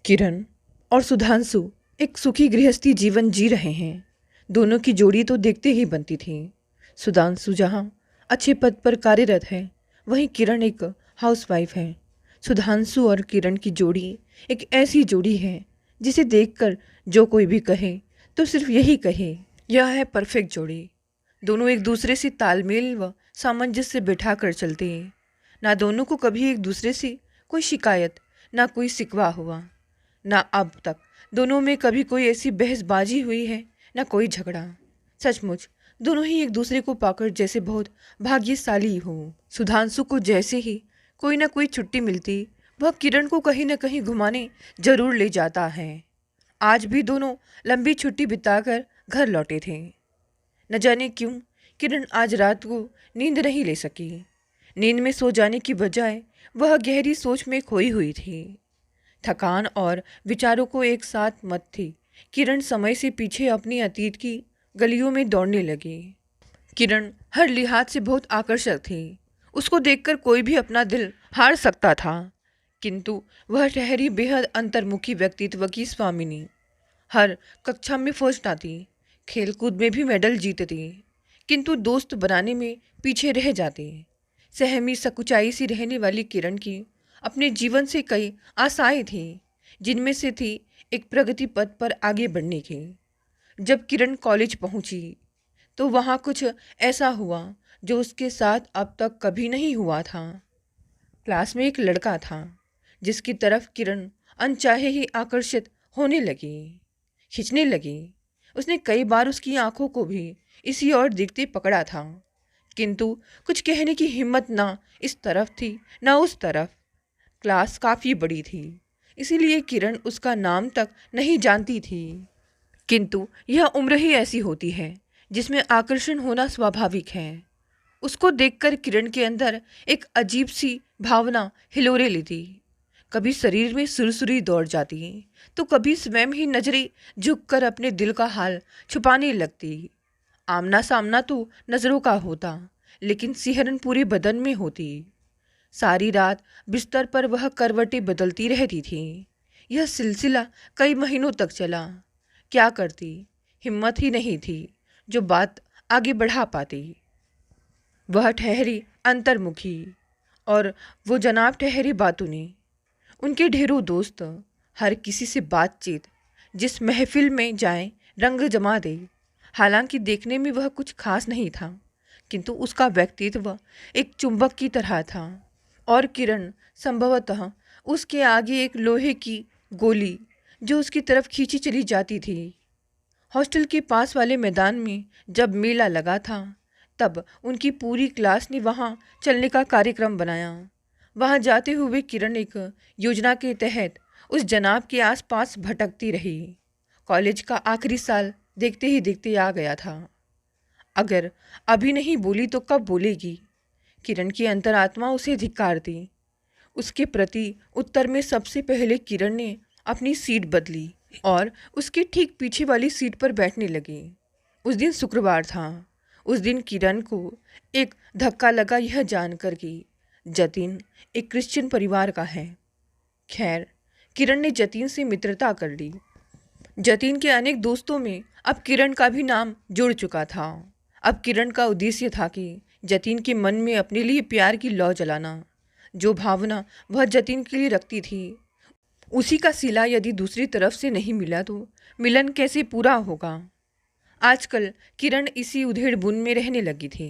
किरण और सुधांशु एक सुखी गृहस्थी जीवन जी रहे हैं। दोनों की जोड़ी तो देखते ही बनती थी। सुधांशु जहाँ अच्छे पद पर कार्यरत है, वहीं किरण एक हाउसवाइफ है। सुधांशु और किरण की जोड़ी एक ऐसी जोड़ी है जिसे देखकर जो कोई भी कहे तो सिर्फ यही कहे, यह है परफेक्ट जोड़ी। दोनों एक दूसरे से तालमेल व सामंजस्य बिठा कर चलते हैं। ना दोनों को कभी एक दूसरे से कोई शिकायत, ना कोई शिकवा हुआ। ना अब तक दोनों में कभी कोई ऐसी बहसबाजी हुई है, ना कोई झगड़ा। सचमुच दोनों ही एक दूसरे को पाकर जैसे बहुत भाग्यशाली हो। सुधांशु को जैसे ही कोई ना कोई छुट्टी मिलती, वह किरण को कहीं ना कहीं घुमाने जरूर ले जाता है। आज भी दोनों लंबी छुट्टी बिताकर घर लौटे थे। न जाने क्यों किरण आज रात को नींद नहीं ले सकी। नींद में सो जाने की बजाय वह गहरी सोच में खोई हुई थी। थकान और विचारों को एक साथ मत थी। किरण समय से पीछे अपनी अतीत की गलियों में दौड़ने लगी। किरण हर लिहाज से बहुत आकर्षक थी। उसको देखकर कोई भी अपना दिल हार सकता था, किंतु वह ठहरी बेहद अंतर्मुखी व्यक्तित्व की स्वामिनी। हर कक्षा में फर्स्ट आती, खेलकूद में भी मेडल जीतती, किंतु दोस्त बनाने में पीछे रह जाती। सहमी सकुचाई सी रहने वाली किरण की अपने जीवन से कई आशाएं थीं, जिनमें से थी एक प्रगति पथ पर आगे बढ़ने की। जब किरण कॉलेज पहुंची तो वहां कुछ ऐसा हुआ जो उसके साथ अब तक कभी नहीं हुआ था। क्लास में एक लड़का था जिसकी तरफ किरण अनचाहे ही आकर्षित होने लगी, खींचने लगी। उसने कई बार उसकी आंखों को भी इसी ओर देखते पकड़ा था, किंतु कुछ कहने की हिम्मत ना इस तरफ थी ना उस तरफ। क्लास काफ़ी बड़ी थी, इसीलिए किरण उसका नाम तक नहीं जानती थी, किंतु यह उम्र ही ऐसी होती है जिसमें आकर्षण होना स्वाभाविक है। उसको देखकर किरण के अंदर एक अजीब सी भावना हिलोरे लेती। कभी शरीर में सुरसुरी दौड़ जाती, तो कभी स्वयं ही नजरें झुककर अपने दिल का हाल छुपाने लगती। आमना सामना तो नज़रों का होता, लेकिन सिहरन पूरे बदन में होती। सारी रात बिस्तर पर वह करवटें बदलती रहती थी। यह सिलसिला कई महीनों तक चला। क्या करती, हिम्मत ही नहीं थी जो बात आगे बढ़ा पाती। वह ठहरी अंतर्मुखी और वो जनाब ठहरे बातूनी। उनके ढेरों दोस्त, हर किसी से बातचीत, जिस महफिल में जाए रंग जमा दे। हालांकि देखने में वह कुछ खास नहीं था, किंतु उसका व्यक्तित्व एक चुंबक की तरह था और किरण संभवतः उसके आगे एक लोहे की गोली जो उसकी तरफ खींची चली जाती थी। हॉस्टल के पास वाले मैदान में जब मेला लगा था, तब उनकी पूरी क्लास ने वहाँ चलने का कार्यक्रम बनाया। वहाँ जाते हुए किरण एक योजना के तहत उस जनाब के आसपास भटकती रही। कॉलेज का आखिरी साल देखते ही देखते आ गया था। अगर अभी नहीं बोली तो कब बोलेगी? किरण की अंतरात्मा उसे धिक्कारती। उसके प्रति उत्तर में सबसे पहले किरण ने अपनी सीट बदली और उसके ठीक पीछे वाली सीट पर बैठने लगी। उस दिन शुक्रवार था। उस दिन किरण को एक धक्का लगा यह जानकर कि जतिन एक क्रिश्चियन परिवार का है। खैर, किरण ने जतिन से मित्रता कर ली। जतिन के अनेक दोस्तों में अब किरण का भी नाम जुड़ चुका था। अब किरण का उद्देश्य था कि जतिन के मन में अपने लिए प्यार की लौ जलाना। जो भावना वह जतिन के लिए रखती थी, उसी का सिला यदि दूसरी तरफ से नहीं मिला तो मिलन कैसे पूरा होगा। आजकल किरण इसी उधेड़ बुन में रहने लगी थी।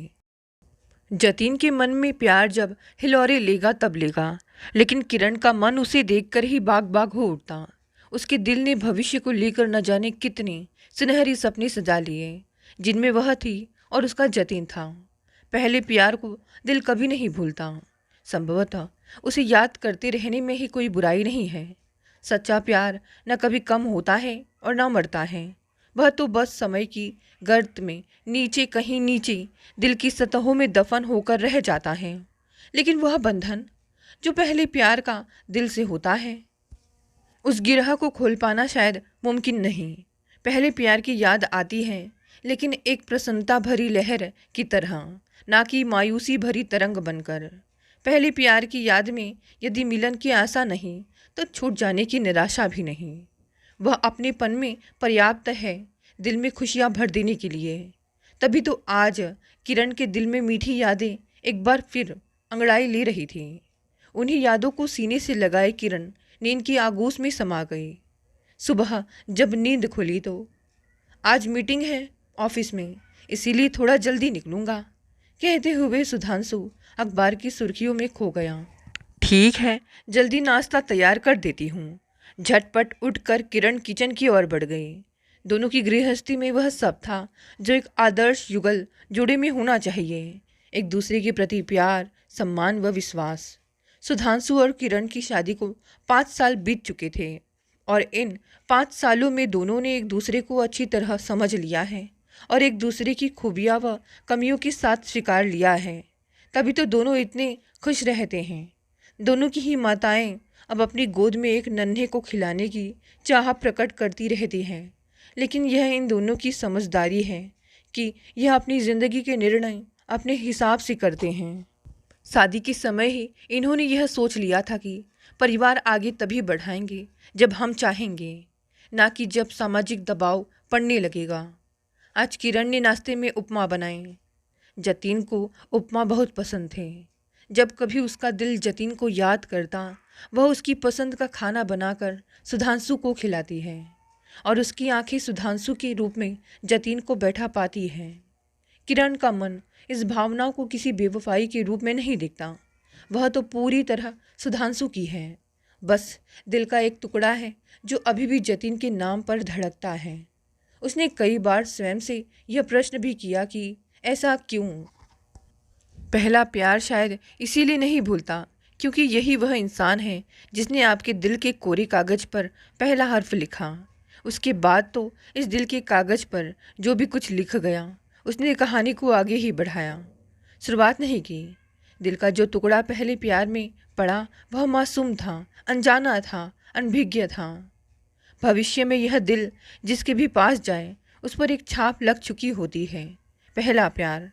जतिन के मन में प्यार जब हिलौरे लेगा तब लेगा, लेकिन किरण का मन उसे देखकर ही बाग बाग हो उठता। उसके दिल ने भविष्य को लेकर न जाने कितने सुनहरी सपने सजा लिए, जिनमें वह थी और उसका जतिन था। पहले प्यार को दिल कभी नहीं भूलता। संभवतः उसे याद करते रहने में ही कोई बुराई नहीं है। सच्चा प्यार न कभी कम होता है और न मरता है। वह तो बस समय की गर्त में नीचे, कहीं नीचे दिल की सतहों में दफन होकर रह जाता है। लेकिन वह बंधन जो पहले प्यार का दिल से होता है, उस गिरह को खोल पाना शायद मुमकिन नहीं। पहले प्यार की याद आती है, लेकिन एक प्रसन्नता भरी लहर की तरह, ना कि मायूसी भरी तरंग बनकर। पहले प्यार की याद में यदि मिलन की आशा नहीं तो छूट जाने की निराशा भी नहीं। वह अपनेपन में पर्याप्त है दिल में खुशियाँ भर देने के लिए। तभी तो आज किरण के दिल में मीठी यादें एक बार फिर अंगड़ाई ले रही थी। उन्हीं यादों को सीने से लगाए किरण नींद की आगोश में समा गई। सुबह जब नींद खुली तो आज मीटिंग है ऑफिस में, इसीलिए थोड़ा जल्दी निकलूँगा, कहते हुए सुधांशु अखबार की सुर्खियों में खो गया। ठीक है, जल्दी नाश्ता तैयार कर देती हूँ। झटपट उठकर किरण किचन की ओर बढ़ गई। दोनों की गृहस्थी में वह सब था जो एक आदर्श युगल जोड़े में होना चाहिए, एक दूसरे के प्रति प्यार, सम्मान व विश्वास। सुधांशु और किरण की शादी को 5 साल बीत चुके थे और इन 5 सालों में दोनों ने एक दूसरे को अच्छी तरह समझ लिया है और एक दूसरे की खूबियाँ व कमियों के साथ स्वीकार लिया है। तभी तो दोनों इतने खुश रहते हैं। दोनों की ही माताएं अब अपनी गोद में एक नन्हे को खिलाने की चाह प्रकट करती रहती हैं, लेकिन यह इन दोनों की समझदारी है कि यह अपनी ज़िंदगी के निर्णय अपने हिसाब से करते हैं। शादी के समय ही इन्होंने यह सोच लिया था कि परिवार आगे तभी बढ़ाएंगे जब हम चाहेंगे, ना कि जब सामाजिक दबाव पड़ने लगेगा। आज किरण ने नाश्ते में उपमा बनाए। जतीन को उपमा बहुत पसंद थे। जब कभी उसका दिल जतीन को याद करता, वह उसकी पसंद का खाना बनाकर सुधांशु को खिलाती है और उसकी आंखें सुधांशु के रूप में जतीन को बैठा पाती हैं। किरण का मन इस भावनाओं को किसी बेवफाई के रूप में नहीं दिखता। वह तो पूरी तरह सुधांशु की है। बस दिल का एक टुकड़ा है जो अभी भी जतीन के नाम पर धड़कता है। उसने कई बार स्वयं से यह प्रश्न भी किया कि ऐसा क्यों। पहला प्यार शायद इसीलिए नहीं भूलता क्योंकि यही वह इंसान है जिसने आपके दिल के कोरे कागज़ पर पहला हर्फ लिखा। उसके बाद तो इस दिल के कागज़ पर जो भी कुछ लिख गया उसने कहानी को आगे ही बढ़ाया, शुरुआत नहीं की। दिल का जो टुकड़ा पहले प्यार में पड़ा वह मासूम था, अनजाना था, अनभिज्ञ था। भविष्य में यह दिल जिसके भी पास जाए उस पर एक छाप लग चुकी होती है। पहला प्यार,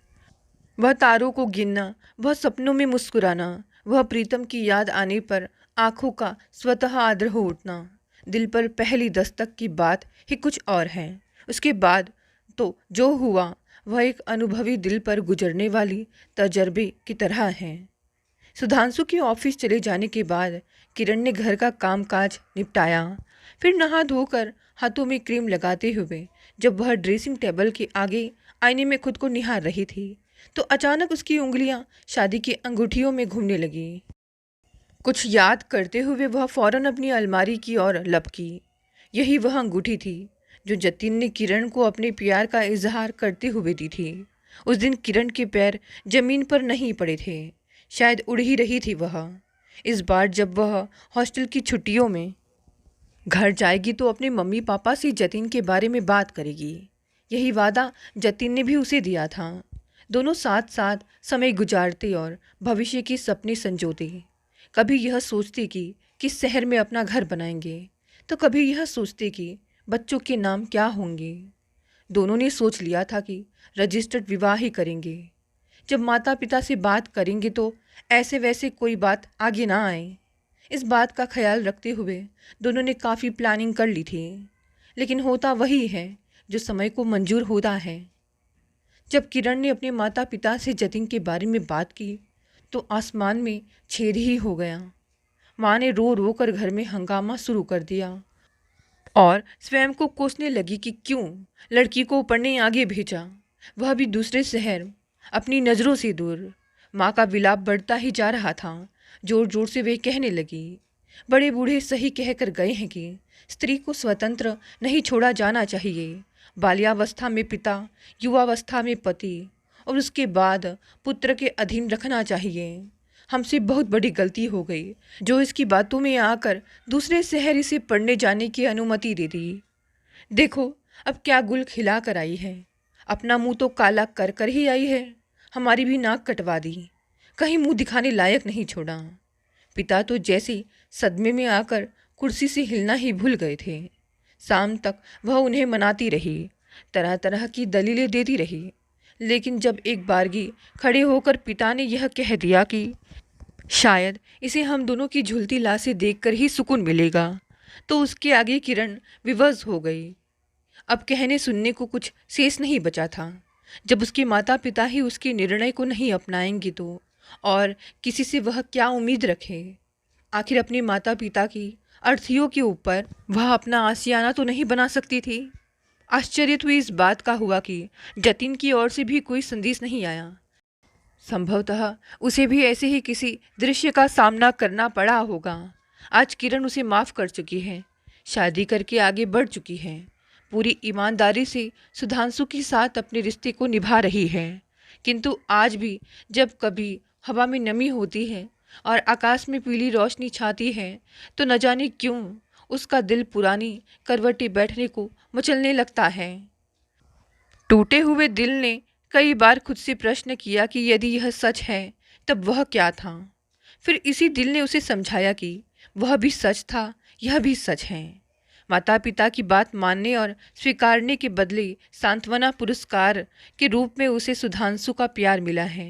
वह तारों को गिनना, वह सपनों में मुस्कुराना, वह प्रीतम की याद आने पर आंखों का स्वतः आर्द्र हो उठना। दिल पर पहली दस्तक की बात ही कुछ और है। उसके बाद तो जो हुआ वह एक अनुभवी दिल पर गुजरने वाली तजर्बे की तरह है। सुधांशु के ऑफिस चले जाने के बाद किरण ने घर का कामकाज निपटाया। फिर नहा धोकर हाथों में क्रीम लगाते हुए जब वह ड्रेसिंग टेबल के आगे आईने में खुद को निहार रही थी तो अचानक उसकी उंगलियां शादी की अंगूठियों में घूमने लगी। कुछ याद करते हुए वह फौरन अपनी अलमारी की ओर लपकी। यही वह अंगूठी थी जो जतीन ने किरण को अपने प्यार का इजहार करते हुए दी थी। उस दिन किरण के पैर जमीन पर नहीं पड़े थे, शायद उड़ ही रही थी वह। इस बार जब वह हॉस्टल की छुट्टियों में घर जाएगी तो अपने मम्मी पापा से जतीन के बारे में बात करेगी। यही वादा जतीन ने भी उसे दिया था। दोनों साथ साथ समय गुजारते और भविष्य के सपने संजोते। कभी यह सोचते कि किस शहर में अपना घर बनाएंगे, तो कभी यह सोचते कि बच्चों के नाम क्या होंगे। दोनों ने सोच लिया था कि रजिस्टर्ड विवाह ही करेंगे। जब माता पिता से बात करेंगे तो ऐसे वैसे कोई बात आगे ना आए, इस बात का ख्याल रखते हुए दोनों ने काफ़ी प्लानिंग कर ली थी। लेकिन होता वही है जो समय को मंजूर होता है। जब किरण ने अपने माता पिता से जतीन के बारे में बात की तो आसमान में छेद ही हो गया। माँ ने रो रो कर घर में हंगामा शुरू कर दिया और स्वयं को कोसने लगी कि क्यों लड़की को पढ़ने आगे भेजा, वह भी दूसरे शहर, अपनी नज़रों से दूर। माँ का विलाप बढ़ता ही जा रहा था। जोर जोर से वे कहने लगी, बड़े बूढ़े सही कहकर गए हैं कि स्त्री को स्वतंत्र नहीं छोड़ा जाना चाहिए। बाल्यावस्था में पिता, युवावस्था में पति और उसके बाद पुत्र के अधीन रखना चाहिए। हमसे बहुत बड़ी गलती हो गई जो इसकी बातों में आकर दूसरे शहर इसे पढ़ने जाने की अनुमति दे दी। देखो अब क्या गुल खिला कर आई है, अपना मुंह तो काला कर कर ही आई है। हमारी भी नाक कटवा दी, कहीं मुंह दिखाने लायक नहीं छोड़ा। पिता तो जैसे सदमे में आकर कुर्सी से हिलना ही भूल गए थे। शाम तक वह उन्हें मनाती रही, तरह तरह की दलीलें देती रही, लेकिन जब एक बारगी खड़े होकर पिता ने यह कह दिया कि शायद इसे हम दोनों की झूलती लाशें देखकर ही सुकून मिलेगा। तो उसके आगे किरण विवश हो गई। अब कहने सुनने को कुछ शेष नहीं बचा था। जब उसके माता पिता ही उसके निर्णय को नहीं अपनाएंगे तो और किसी से वह क्या उम्मीद रखे। आखिर अपने माता पिता की अर्थियों के ऊपर वह अपना आशियाना तो नहीं बना सकती थी। आश्चर्य तो इस बात का हुआ कि जतिन की ओर से भी कोई संदेश नहीं आया। संभवतः उसे भी ऐसे ही किसी दृश्य का सामना करना पड़ा होगा। आज किरण उसे माफ़ कर चुकी है, शादी करके आगे बढ़ चुकी है, पूरी ईमानदारी से सुधांशु के साथ अपने रिश्ते को निभा रही है। किंतु आज भी जब कभी हवा में नमी होती है और आकाश में पीली रोशनी छाती है तो न जाने क्यों उसका दिल पुरानी करवटी बैठने को मचलने लगता है। टूटे हुए दिल ने कई बार खुद से प्रश्न किया कि यदि यह सच है तब वह क्या था। फिर इसी दिल ने उसे समझाया कि वह भी सच था, यह भी सच है। माता पिता की बात मानने और स्वीकारने के बदले सांत्वना पुरस्कार के रूप में उसे सुधांशु का प्यार मिला है।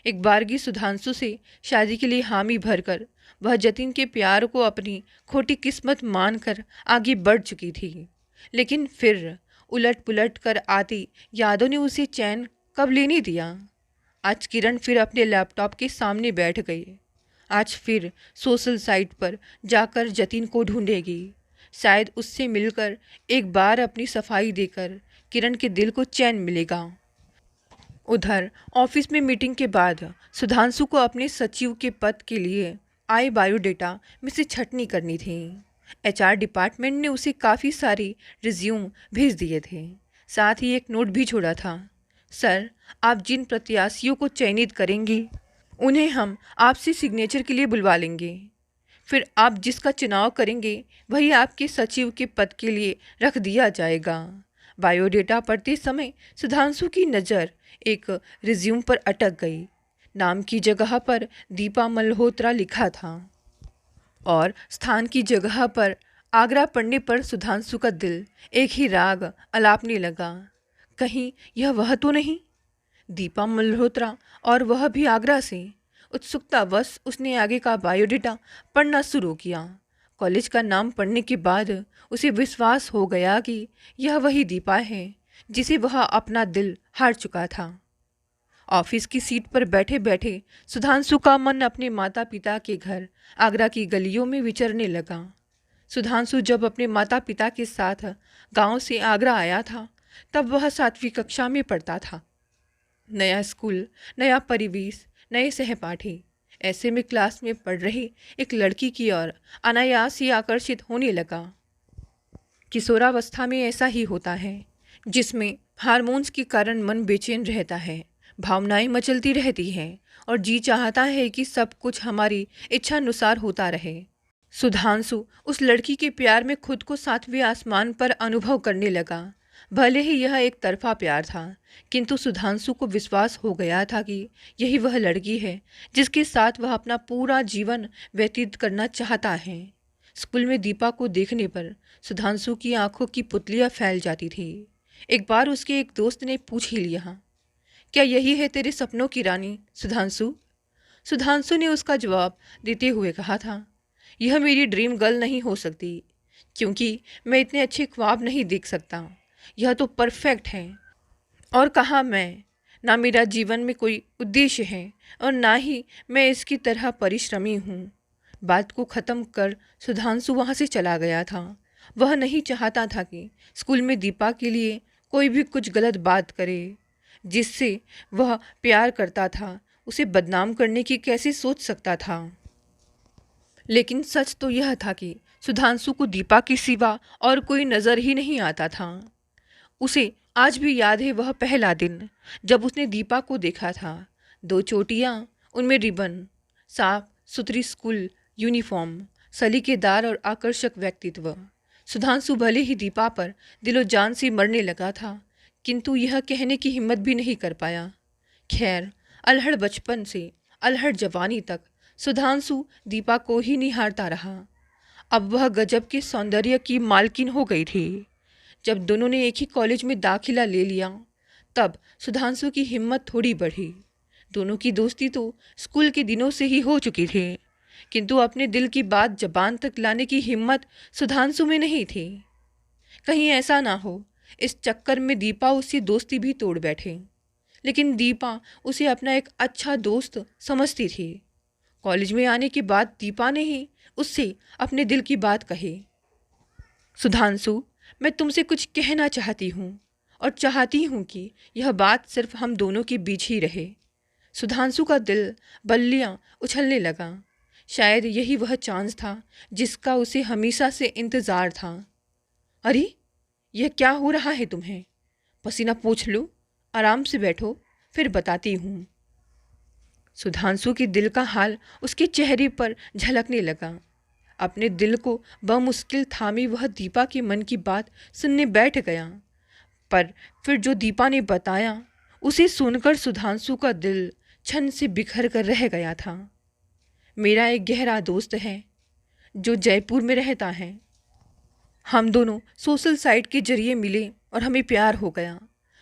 एक बारगी सुधांशु से शादी के लिए हामी भरकर वह जतिन के प्यार को अपनी खोटी किस्मत मानकर आगे बढ़ चुकी थी। लेकिन फिर उलट पुलट कर आती यादों ने उसे चैन कब लेने दिया। आज किरण फिर अपने लैपटॉप के सामने बैठ गई। आज फिर सोशल साइट पर जाकर जतिन को ढूंढेगी। शायद उससे मिलकर एक बार अपनी सफाई देकर किरण के दिल को चैन मिलेगा। उधर ऑफिस में मीटिंग के बाद सुधांशु को अपने सचिव के पद के लिए आए बायोडेटा में से छटनी करनी थी। एचआर डिपार्टमेंट ने उसे काफ़ी सारी रिज्यूम भेज दिए थे। साथ ही एक नोट भी छोड़ा था। सर, आप जिन प्रत्याशियों को चयनित करेंगे उन्हें हम आपसे सिग्नेचर के लिए बुलवा लेंगे। फिर आप जिसका चुनाव करेंगे वही आपके सचिव के पद के लिए रख दिया जाएगा। बायोडेटा पढ़ते समय सुधांशु की नज़र एक रिज्यूम पर अटक गई। नाम की जगह पर दीपा मल्होत्रा लिखा था और स्थान की जगह पर आगरा पढ़ने पर सुधांशु का दिल एक ही राग अलापने लगा। कहीं यह वह तो नहीं? दीपा मल्होत्रा और वह भी आगरा से। उत्सुकतावश उसने आगे का बायोडेटा पढ़ना शुरू किया। कॉलेज का नाम पढ़ने के बाद उसे विश्वास हो गया कि यह वही दीपा है जिसे वह अपना दिल हार चुका था। ऑफिस की सीट पर बैठे बैठे सुधांशु का मन अपने माता पिता के घर आगरा की गलियों में विचरने लगा। सुधांशु जब अपने माता पिता के साथ गांव से आगरा आया था तब वह 7वीं कक्षा में पढ़ता था। नया स्कूल, नया परिवेश, नए सहपाठी। ऐसे में क्लास में पढ़ रही एक लड़की की ओर अनायास ही आकर्षित होने लगा। किशोरावस्था में ऐसा ही होता है जिसमें हार्मोन्स के कारण मन बेचैन रहता है, भावनाएं मचलती रहती हैं और जी चाहता है कि सब कुछ हमारी इच्छानुसार होता रहे। सुधांशु उस लड़की के प्यार में खुद को 7वें आसमान पर अनुभव करने लगा। भले ही यह एक तरफा प्यार था, किंतु सुधांशु को विश्वास हो गया था कि यही वह लड़की है जिसके साथ वह अपना पूरा जीवन व्यतीत करना चाहता है। स्कूल में दीपा को देखने पर सुधांशु की आंखों की पुतलियां फैल जाती थी। एक बार उसके एक दोस्त ने पूछ ही लिया, क्या यही है तेरे सपनों की रानी सुधांशु? सुधांशु ने उसका जवाब देते हुए कहा था, यह मेरी ड्रीम गर्ल नहीं हो सकती क्योंकि मैं इतने अच्छे ख्वाब नहीं देख सकता। यह तो परफेक्ट है। और कहाँ मैं, ना मेरा जीवन में कोई उद्देश्य है और ना ही मैं इसकी तरह परिश्रमी हूँ। बात को ख़त्म कर सुधांशु वहाँ से चला गया था। वह नहीं चाहता था कि स्कूल में दीपा के लिए कोई भी कुछ गलत बात करे। जिससे वह प्यार करता था उसे बदनाम करने की कैसे सोच सकता था। लेकिन सच तो यह था कि सुधांशु को दीपा के सिवा और कोई नज़र ही नहीं आता था। उसे आज भी याद है वह पहला दिन जब उसने दीपा को देखा था। 2 चोटियाँ, उनमें रिबन, साफ सुथरी स्कूल यूनिफॉर्म, सलीकेदार और आकर्षक व्यक्तित्व। सुधांशु भले ही दीपा पर दिलो जान से मरने लगा था, किंतु यह कहने की हिम्मत भी नहीं कर पाया। खैर, अल्हड़ बचपन से अल्हड़ जवानी तक सुधांशु दीपा को ही निहारता रहा। अब वह गजब के सौंदर्य की मालकिन हो गई थी। जब दोनों ने एक ही कॉलेज में दाखिला ले लिया तब सुधांशु की हिम्मत थोड़ी बढ़ी। दोनों की दोस्ती तो स्कूल के दिनों से ही हो चुकी थी, किंतु अपने दिल की बात जबान तक लाने की हिम्मत सुधांशु में नहीं थी। कहीं ऐसा ना हो इस चक्कर में दीपा उसकी दोस्ती भी तोड़ बैठे। लेकिन दीपा उसे अपना एक अच्छा दोस्त समझती थी। कॉलेज में आने के बाद दीपा ने ही उससे अपने दिल की बात कही। सुधांशु, मैं तुमसे कुछ कहना चाहती हूँ और चाहती हूँ कि यह बात सिर्फ हम दोनों के बीच ही रहे। सुधांशु का दिल बल्लियाँ उछलने लगा। शायद यही वह चांस था जिसका उसे हमेशा से इंतज़ार था। अरे, यह क्या हो रहा है तुम्हें? पसीना पोंछ लो, आराम से बैठो, फिर बताती हूँ। सुधांशु के दिल का हाल उसके चेहरे पर झलकने लगा। अपने दिल को बमुश्किल थामे वह दीपा के मन की बात सुनने बैठ गया। पर फिर जो दीपा ने बताया उसे सुनकर सुधांशु का दिल छन से बिखर कर रह गया था। मेरा एक गहरा दोस्त है जो जयपुर में रहता है। हम दोनों सोशल साइट के जरिए मिले और हमें प्यार हो गया।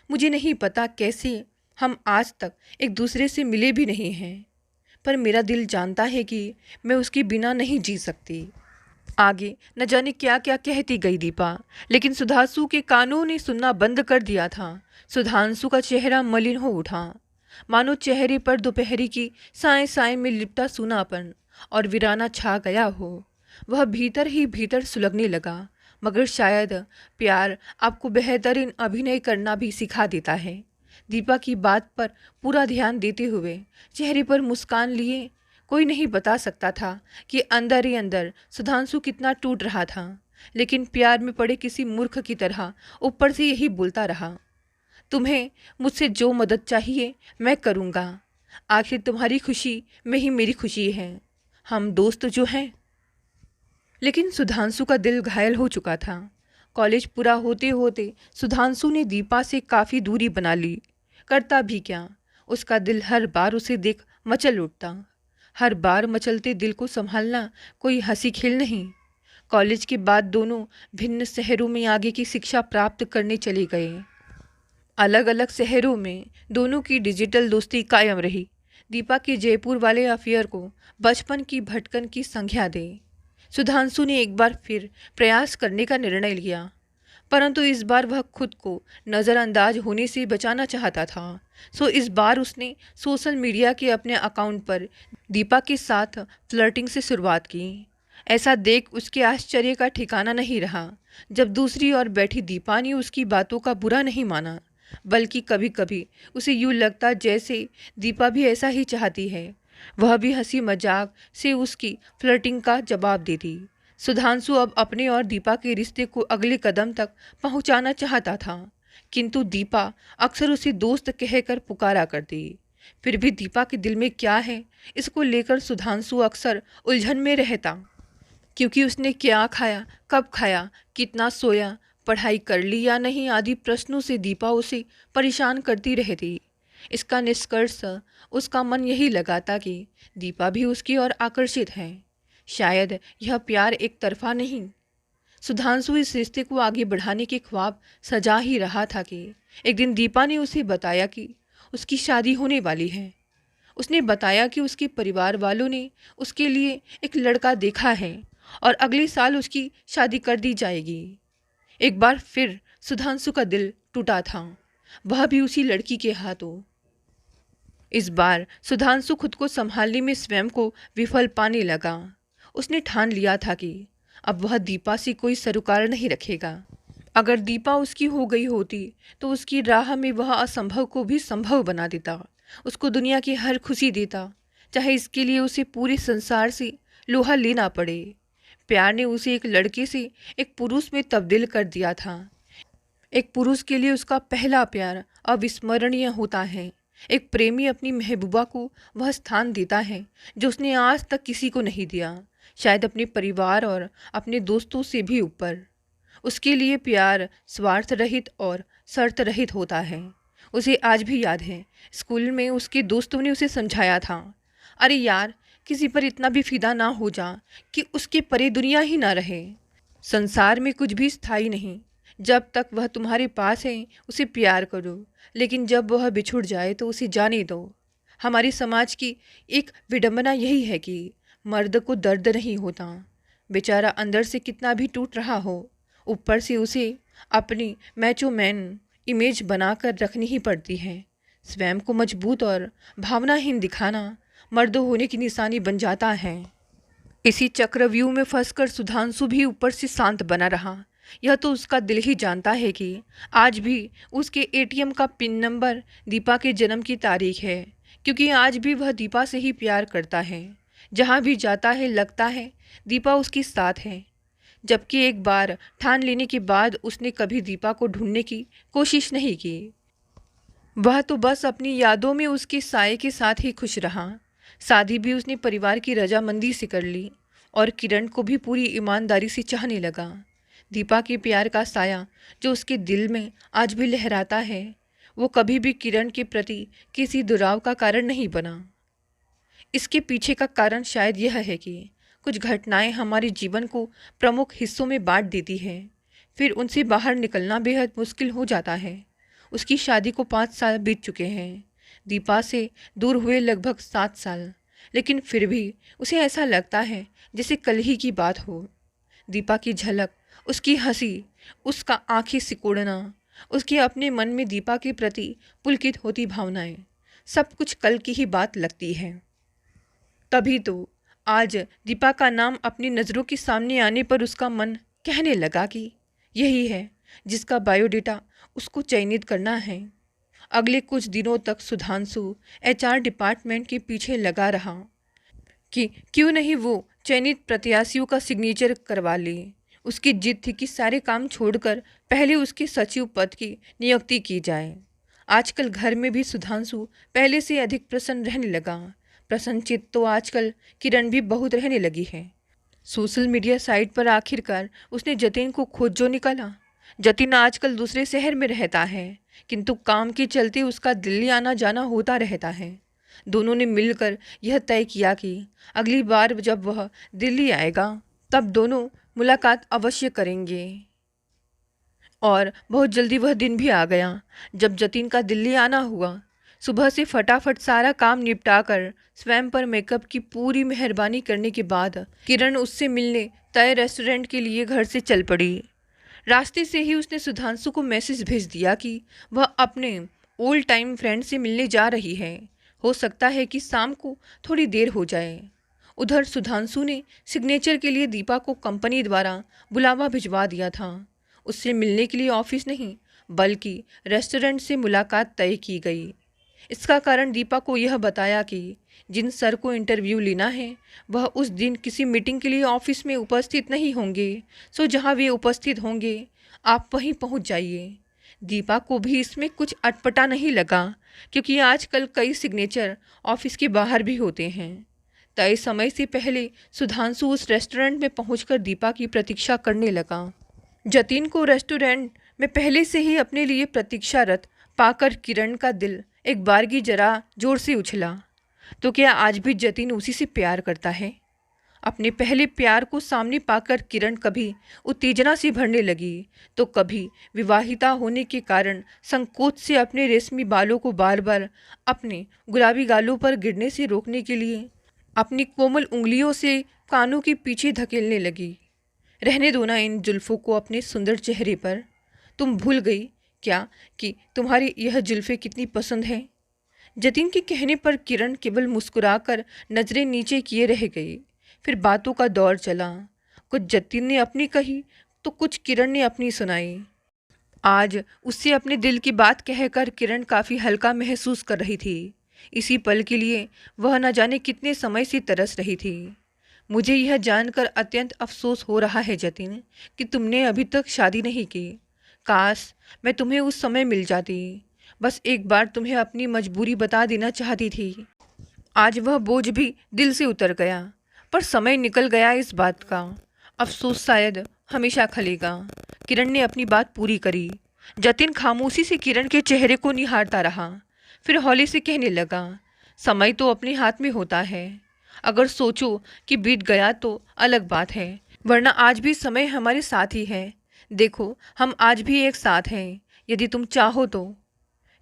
मुझे नहीं पता कैसे हम आज तक एक दूसरे से मिले भी नहीं हैं, पर मेरा दिल जानता है कि मैं उसके बिना नहीं जी सकती। आगे न जाने क्या क्या कहती गई दीपा, लेकिन सुधांशु के कानों ने सुनना बंद कर दिया था। सुधांशु का चेहरा मलिन हो उठा, मानो चेहरे पर दोपहरी की साए साए में लिपटा सूनापन और वीराना छा गया हो। वह भीतर ही भीतर सुलगने लगा। मगर शायद प्यार आपको बेहतरीन अभिनय करना भी सिखा देता है। दीपा की बात पर पूरा ध्यान देते हुए चेहरे पर मुस्कान लिए कोई नहीं बता सकता था कि अंदर ही अंदर सुधांशु कितना टूट रहा था। लेकिन प्यार में पड़े किसी मूर्ख की तरह ऊपर से यही बोलता रहा, तुम्हें मुझसे जो मदद चाहिए मैं करूँगा। आखिर तुम्हारी खुशी में ही मेरी खुशी है। हम दोस्त जो हैं। लेकिन सुधांशु का दिल घायल हो चुका था। कॉलेज पूरा होते होते सुधांशु ने दीपा से काफ़ी दूरी बना ली। करता भी क्या, उसका दिल हर बार उसे देख मचल उठता। हर बार मचलते दिल को संभालना कोई हंसी खेल नहीं। कॉलेज के बाद दोनों भिन्न शहरों में आगे की शिक्षा प्राप्त करने चले गए। अलग अलग शहरों में दोनों की डिजिटल दोस्ती कायम रही। दीपा के जयपुर वाले अफेयर को बचपन की भटकन की संज्ञा दे सुधांशु ने एक बार फिर प्रयास करने का निर्णय लिया, परंतु इस बार वह खुद को नज़रअंदाज होने से बचाना चाहता था। सो इस बार उसने सोशल मीडिया के अपने अकाउंट पर दीपा के साथ फ्लर्टिंग से शुरुआत की। ऐसा देख उसके आश्चर्य का ठिकाना नहीं रहा जब दूसरी ओर बैठी दीपा ने उसकी बातों का बुरा नहीं माना, बल्कि कभी कभी उसे यूँ लगता जैसे दीपा भी ऐसा ही चाहती है। वह भी हंसी मजाक से उसकी फ्लर्टिंग का जवाब देती। सुधांशु अब अपने और दीपा के रिश्ते को अगले कदम तक पहुंचाना चाहता था, किंतु दीपा अक्सर उसे दोस्त कहकर पुकारा करती। फिर भी दीपा के दिल में क्या है, इसको लेकर सुधांशु अक्सर उलझन में रहता, क्योंकि उसने क्या खाया, कब खाया, कितना सोया, पढ़ाई कर ली या नहीं आदि प्रश्नों से दीपा उसे परेशान करती रहती। इसका निष्कर्ष उसका मन यही लगाता कि दीपा भी उसकी ओर आकर्षित है। शायद यह प्यार एक तरफा नहीं। सुधांशु इस रिश्ते को आगे बढ़ाने के ख्वाब सजा ही रहा था कि एक दिन दीपा ने उसे बताया कि उसकी शादी होने वाली है। उसने बताया कि उसके परिवार वालों ने उसके लिए एक लड़का देखा है और अगले साल उसकी शादी कर दी जाएगी। एक बार फिर सुधांशु का दिल टूटा था, वह भी उसी लड़की के हाथों। इस बार सुधांशु खुद को संभालने में स्वयं को विफल पाने लगा। उसने ठान लिया था कि अब वह दीपा से कोई सरोकार नहीं रखेगा। अगर दीपा उसकी हो गई होती तो उसकी राह में वह असंभव को भी संभव बना देता, उसको दुनिया की हर खुशी देता, चाहे इसके लिए उसे पूरे संसार से लोहा लेना पड़े। प्यार ने उसे एक लड़के से एक पुरुष में तब्दील कर दिया था। एक पुरुष के लिए उसका पहला प्यार अविस्मरणीय होता है। एक प्रेमी अपनी महबूबा को वह स्थान देता है जो उसने आज तक किसी को नहीं दिया, शायद अपने परिवार और अपने दोस्तों से भी ऊपर। उसके लिए प्यार स्वार्थ रहित और शर्त रहित होता है। उसे आज भी याद है, स्कूल में उसके दोस्तों ने उसे समझाया था, अरे यार, किसी पर इतना भी फिदा ना हो जा कि उसके परे दुनिया ही ना रहे। संसार में कुछ भी स्थायी नहीं। जब तक वह तुम्हारे पास है उसे प्यार करो, लेकिन जब वह बिछुड़ जाए तो उसे जाने दो। हमारी समाज की एक विडंबना यही है कि मर्द को दर्द नहीं होता। बेचारा अंदर से कितना भी टूट रहा हो, ऊपर से उसे अपनी मैचो मैन इमेज बनाकर रखनी ही पड़ती है। स्वयं को मजबूत और भावनाहीन दिखाना मर्द होने की निशानी बन जाता है। इसी चक्रव्यूह में फंसकर सुधांशु भी ऊपर से शांत बना रहा। यह तो उसका दिल ही जानता है कि आज भी उसके एटीएम का पिन नंबर दीपा के जन्म की तारीख है, क्योंकि आज भी वह दीपा से ही प्यार करता है। जहाँ भी जाता है लगता है दीपा उसके साथ है, जबकि एक बार ठान लेने के बाद उसने कभी दीपा को ढूंढने की कोशिश नहीं की। वह तो बस अपनी यादों में उसके साये के साथ ही खुश रहा। शादी भी उसने परिवार की रजामंदी से कर ली और किरण को भी पूरी ईमानदारी से चाहने लगा। दीपा के प्यार का साया जो उसके दिल में आज भी लहराता है, वो कभी भी किरण के प्रति किसी दुराव का कारण नहीं बना। इसके पीछे का कारण शायद यह है कि कुछ घटनाएं हमारे जीवन को प्रमुख हिस्सों में बांट देती हैं, फिर उनसे बाहर निकलना बेहद मुश्किल हो जाता है। उसकी शादी को 5 साल बीत चुके हैं, दीपा से दूर हुए लगभग 7 साल, लेकिन फिर भी उसे ऐसा लगता है जैसे कल ही की बात हो। दीपा की झलक, उसकी हंसी, उसका आंखें सिकोड़ना, उसके अपने मन में दीपा के प्रति पुलकित होती भावनाएं, सब कुछ कल की ही बात लगती है। तभी तो आज दीपा का नाम अपनी नज़रों के सामने आने पर उसका मन कहने लगा कि यही है जिसका बायोडेटा उसको चयनित करना है। अगले कुछ दिनों तक सुधांशु एचआर डिपार्टमेंट के पीछे लगा रहा कि क्यों नहीं वो चयनित प्रत्याशियों का सिग्नेचर करवा ले। उसकी जिद थी कि सारे काम छोड़कर पहले उसके सचिव पद की नियुक्ति की जाए। आजकल घर में भी सुधांशु पहले से अधिक प्रसन्न रहने लगा। प्रसन्नचित्त तो आजकल किरण भी बहुत रहने लगी है। सोशल मीडिया साइट पर आखिरकार उसने जतिन को खोज जो निकाला। जतिन आजकल दूसरे शहर में रहता है, किंतु काम के चलते उसका दिल्ली आना जाना होता रहता है। दोनों ने मिलकर यह तय किया कि अगली बार जब वह दिल्ली आएगा तब दोनों मुलाकात अवश्य करेंगे। और बहुत जल्दी वह दिन भी आ गया जब जतिन का दिल्ली आना हुआ। सुबह से फटाफट सारा काम निपटाकर स्वयं पर मेकअप की पूरी मेहरबानी करने के बाद किरण उससे मिलने तय रेस्टोरेंट के लिए घर से चल पड़ी। रास्ते से ही उसने सुधांशु को मैसेज भेज दिया कि वह अपने ओल्ड टाइम फ्रेंड से मिलने जा रही है। हो सकता है कि शाम को थोड़ी देर हो जाए। उधर सुधांशु ने सिग्नेचर के लिए दीपा को कंपनी द्वारा बुलावा भिजवा दिया था। उससे मिलने के लिए ऑफिस नहीं बल्कि रेस्टोरेंट से मुलाकात तय की गई। इसका कारण दीपा को यह बताया कि जिन सर को इंटरव्यू लेना है वह उस दिन किसी मीटिंग के लिए ऑफिस में उपस्थित नहीं होंगे, सो जहां वे उपस्थित होंगे आप वहीं पहुंच जाइए। दीपा को भी इसमें कुछ अटपटा नहीं लगा, क्योंकि आजकल कई सिग्नेचर ऑफिस के बाहर भी होते हैं। तय समय से पहले सुधांशु उस रेस्टोरेंट में पहुंचकर दीपा की प्रतीक्षा करने लगा। जतिन को रेस्टोरेंट में पहले से ही अपने लिए प्रतीक्षारत पाकर किरण का दिल एक बारगी जरा जोर से उछला। तो क्या आज भी जतिन उसी से प्यार करता है? अपने पहले प्यार को सामने पाकर किरण कभी उत्तेजना से भरने लगी तो कभी विवाहिता होने के कारण संकोच से अपने रेशमी बालों को बार बार अपने गुलाबी गालों पर गिरने से रोकने के लिए अपनी कोमल उंगलियों से कानों के पीछे धकेलने लगी। रहने दो ना इन जुल्फ़ों को अपने सुंदर चेहरे पर। तुम भूल गई क्या कि तुम्हारी यह जुल्फ़ें कितनी पसंद हैं? जतिन के कहने पर किरण केवल मुस्कुराकर नज़रें नीचे किए रह गई। फिर बातों का दौर चला। कुछ जतिन ने अपनी कही तो कुछ किरण ने अपनी सुनाई। आज उससे अपने दिल की बात कहकर किरण काफ़ी हल्का महसूस कर रही थी। इसी पल के लिए वह न जाने कितने समय से तरस रही थी। मुझे यह जानकर अत्यंत अफसोस हो रहा है जतिन कि तुमने अभी तक शादी नहीं की। काश मैं तुम्हें उस समय मिल जाती। बस एक बार तुम्हें अपनी मजबूरी बता देना चाहती थी। आज वह बोझ भी दिल से उतर गया, पर समय निकल गया इस बात का। अफसोस शायद हमेशा खलेगा। किरण ने अपनी बात पूरी करी। जतिन खामोशी से किरण के चेहरे को निहारता रहा, फिर हौले से कहने लगा, समय तो अपने हाथ में होता है। अगर सोचो कि बीत गया तो अलग बात है, वरना आज भी समय हमारे साथ ही है। देखो हम आज भी एक साथ हैं, यदि तुम चाहो तो।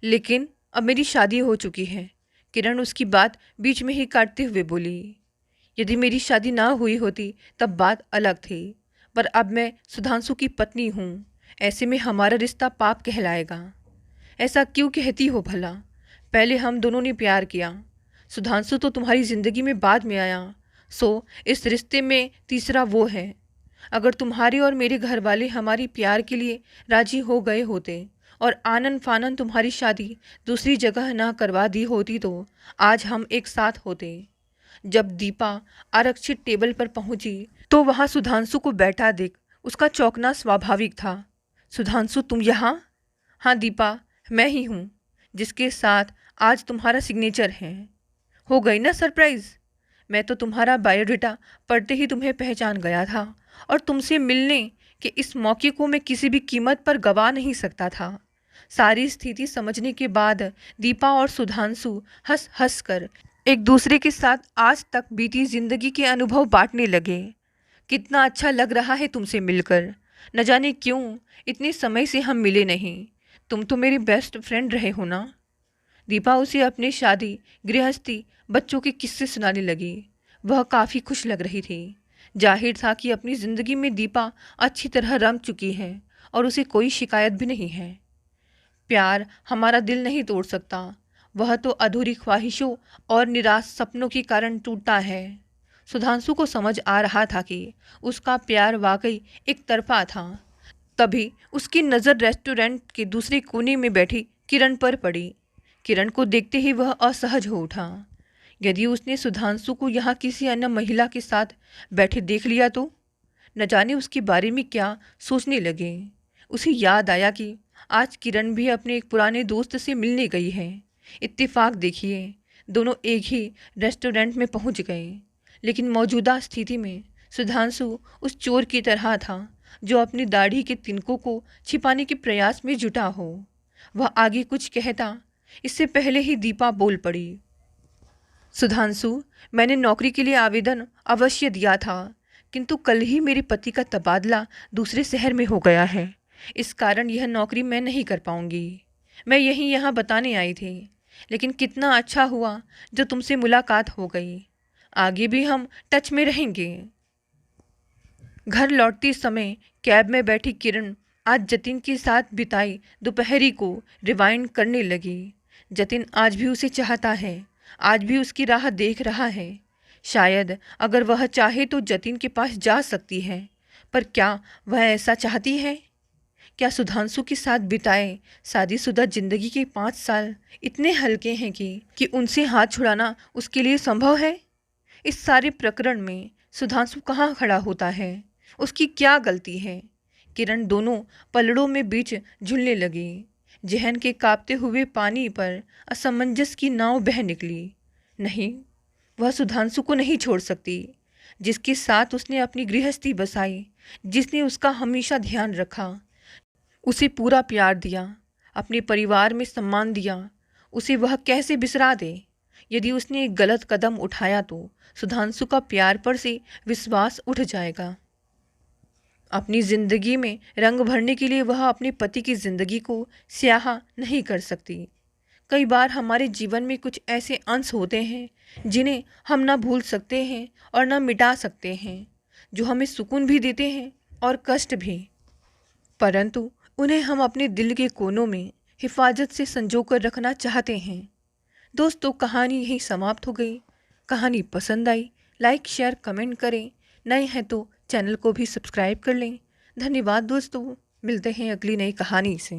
लेकिन अब मेरी शादी हो चुकी है। किरण उसकी बात बीच में ही काटते हुए बोली। यदि मेरी शादी ना हुई होती तब बात अलग थी, पर अब मैं सुधांशु की पत्नी हूँ। ऐसे में हमारा रिश्ता पाप कहलाएगा। ऐसा क्यों कहती हो भला? पहले हम दोनों ने प्यार किया। सुधांशु तो तुम्हारी ज़िंदगी में बाद में आया, सो इस रिश्ते में तीसरा वो है। अगर तुम्हारे और मेरे घर वाले हमारी प्यार के लिए राजी हो गए होते और आनन फानन तुम्हारी शादी दूसरी जगह ना करवा दी होती तो आज हम एक साथ होते। जब दीपा आरक्षित टेबल पर पहुंची तो वहां सुधांशु को बैठा देख उसका चौंकना स्वाभाविक था। सुधांशु, तुम यहाँ? हाँ दीपा, मैं ही हूँ जिसके साथ आज तुम्हारा सिग्नेचर है। हो गई ना सरप्राइज? मैं तो तुम्हारा बायोडाटा पढ़ते ही तुम्हें पहचान गया था और तुमसे मिलने के इस मौके को मैं किसी भी कीमत पर गवा नहीं सकता था। सारी स्थिति समझने के बाद दीपा और सुधांशु हंस हंस कर एक दूसरे के साथ आज तक बीती जिंदगी के अनुभव बांटने लगे। कितना अच्छा लग रहा है तुमसे मिलकर। न जाने क्यों इतने समय से हम मिले नहीं। तुम तो मेरी बेस्ट फ्रेंड रहे हो ना। दीपा उसे अपनी शादी, गृहस्थी, बच्चों के किस्से सुनाने लगी। वह काफ़ी खुश लग रही थी। जाहिर था कि अपनी ज़िंदगी में दीपा अच्छी तरह रम चुकी है और उसे कोई शिकायत भी नहीं है। प्यार हमारा दिल नहीं तोड़ सकता, वह तो अधूरी ख्वाहिशों और निराश सपनों के कारण टूटता है। सुधांशु को समझ आ रहा था कि उसका प्यार वाकई एक तरफा था। तभी उसकी नज़र रेस्टोरेंट के दूसरे कोने में बैठी किरण पर पड़ी। किरण को देखते ही वह असहज हो उठा। यदि उसने सुधांशु को यहाँ किसी अन्य महिला के साथ बैठे देख लिया तो न जाने उसके बारे में क्या सोचने लगे। उसे याद आया कि आज किरण भी अपने एक पुराने दोस्त से मिलने गई है। इत्तेफाक देखिए, दोनों एक ही रेस्टोरेंट में पहुंच गए। लेकिन मौजूदा स्थिति में सुधांशु उस चोर की तरह था जो अपनी दाढ़ी के तिनकों को छिपाने के प्रयास में जुटा हो। वह आगे कुछ कहता, इससे पहले ही दीपा बोल पड़ी। सुधांशु, मैंने नौकरी के लिए आवेदन अवश्य दिया था, किंतु कल ही मेरे पति का तबादला दूसरे शहर में हो गया है। इस कारण यह नौकरी मैं नहीं कर पाऊंगी। मैं यही यहाँ बताने आई थी, लेकिन कितना अच्छा हुआ जो तुमसे मुलाकात हो गई। आगे भी हम टच में रहेंगे। घर लौटते समय कैब में बैठी किरण आज जतिन के साथ बिताई दोपहरी को रिवाइंड करने लगी। जतिन आज भी उसे चाहता है, आज भी उसकी राह देख रहा है। शायद अगर वह चाहे तो जतिन के पास जा सकती है, पर क्या वह ऐसा चाहती है? क्या सुधांशु के साथ बिताए शादीशुदा जिंदगी के 5 साल इतने हल्के हैं कि उनसे हाथ छुड़ाना उसके लिए संभव है? इस सारे प्रकरण में सुधांशु कहाँ खड़ा होता है? उसकी क्या गलती है? किरण दोनों पलड़ों में बीच झूलने लगी। जहन के कांपते हुए पानी पर असमंजस की नाव बह निकली। नहीं, वह सुधांशु को नहीं छोड़ सकती, जिसके साथ उसने अपनी गृहस्थी बसाई, जिसने उसका हमेशा ध्यान रखा, उसे पूरा प्यार दिया, अपने परिवार में सम्मान दिया। उसे वह कैसे बिसरा दे? यदि उसने एक गलत कदम उठाया तो सुधांशु का प्यार पर से विश्वास उठ जाएगा। अपनी ज़िंदगी में रंग भरने के लिए वह अपने पति की ज़िंदगी को स्याह नहीं कर सकती। कई बार हमारे जीवन में कुछ ऐसे अंश होते हैं जिन्हें हम ना भूल सकते हैं और ना मिटा सकते हैं, जो हमें सुकून भी देते हैं और कष्ट भी, परंतु उन्हें हम अपने दिल के कोनों में हिफाजत से संजो कर रखना चाहते हैं। दोस्तों, कहानी यहीं समाप्त हो गई। कहानी पसंद आई, लाइक शेयर कमेंट करें। नए हैं तो चैनल को भी सब्सक्राइब कर लें। धन्यवाद दोस्तों, मिलते हैं अगली नई कहानी से।